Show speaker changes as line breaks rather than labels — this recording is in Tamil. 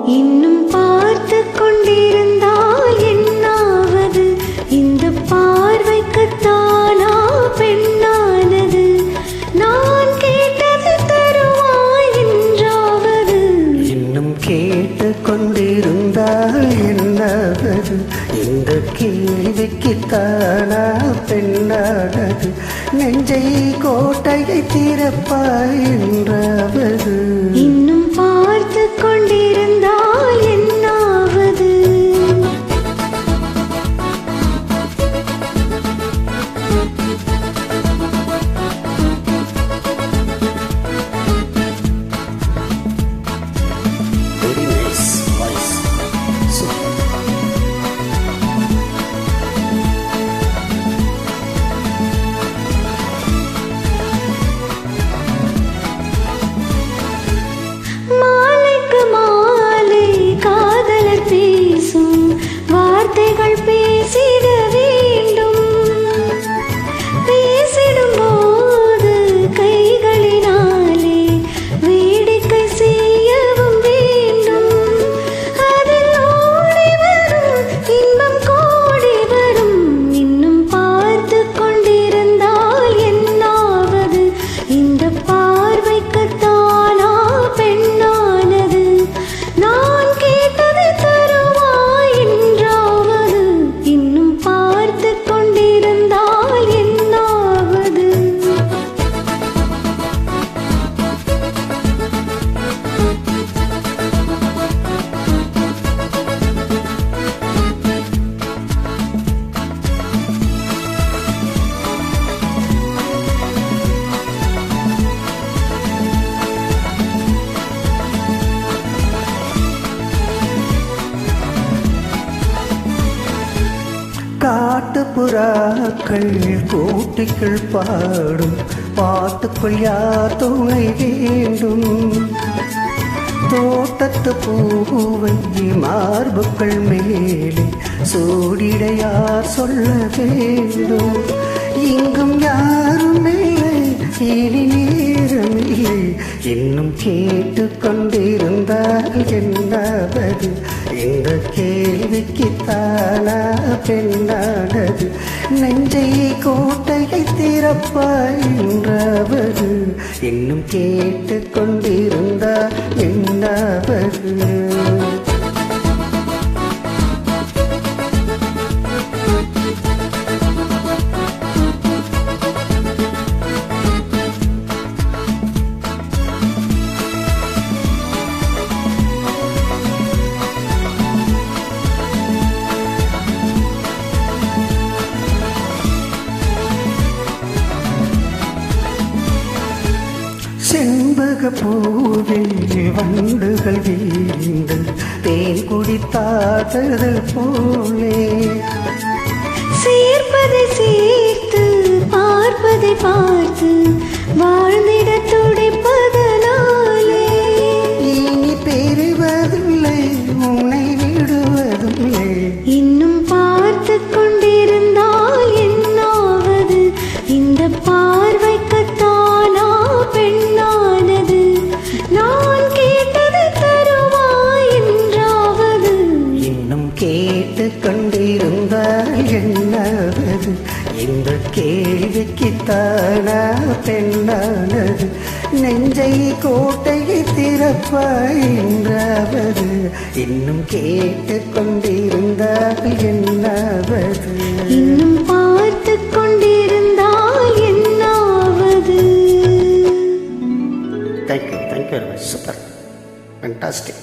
இன்னும் பார்த்து கொண்டிருந்தால் என்னாவது? இந்த பார்வைக்குத்தானா பெண்ணானது? நான் கேட்டது தருவாய் என்றாவது?
இன்னும் கேட்டு கொண்டிருந்தால் என்னாவது? இந்த கேள்விக்குத்தானா பெண்ணானது? நெஞ்சை கோட்டையை திறப்பாய் என்றாவது?
இன்னும் பார்த்து கொண்டிருந்தால் என்னாவது?
Very nice voice.
மாலைக்கு மாலை காதலர் பேசும் வார்த்தைகள் பேசிட வேண்டும். பேசிடும் போது கைகளினாலே வேடிக்கை செய்யவும் வேண்டும். அதில் ஓடி வரும் இன்பம் கோடி வரும். இன்னும் பார்த்து கொண்டிருந்தால் என்னாவது? இந்த பார்வைக்குத்தானா பெண்ணானது? நான் கேட்டது தருவாய் என்றாவது? இன்னும் பார்த்து கொண்டிருந்தால் என்னாவது?
காட்டுப்புறாக்கள் கூட்டிகள் பாடும் பாட்டுக்குள் யார் துணை வேண்டும்? தோட்டத்து பூவை மார்புக்கள் மேலே சூடிட யார் சொல்ல வேண்டும்? இங்கும் யாரும் இல்லை, இனி நேரமில்லை. இன்னும் கேட்டு கொண்டிருந்தால் என்னாவது? இந்த கேள்விக்குத்தானா பெண்ணானது? நெஞ்சை கோட்டையை திறப்பாய் என்றாவது? இன்னும் கேட்டு கொண்டிருந்தால் என்னாவது? செண்பக பூவில் வண்டுகள் வீழ்ந்து தேன் குடித்தாதது போலே
சேர்ப்பதை சேர்த்து பார்ப்பதை பார்த்து வாழ்ந்திட துடிப்பதனாலே
இனி பெறுவதில்லை, உன்னை விடுவதில்லை.
இன்னும் பார்த்து கொண்டிருந்தால் என்னாவது? இந்த பார்வைக்குத்தானா பெண்ணானது? நான் கேட்டது தருவாய் என்றாவது?
இன்னும் கேட்டு கொண்டிருந்தால் என்னாவது? இந்த கேள்விக்குத்தானா பெண்ணானது? நெஞ்சை கோட்டையை திறப்பாய் என்றாவது? இன்னும் கேட்டு கொண்டிருந்தால் என்னாவது?
இன்னும் பார்த்து கொண்டிருந்தால் என்னாவது?
Thank you, thank you, super, fantastic.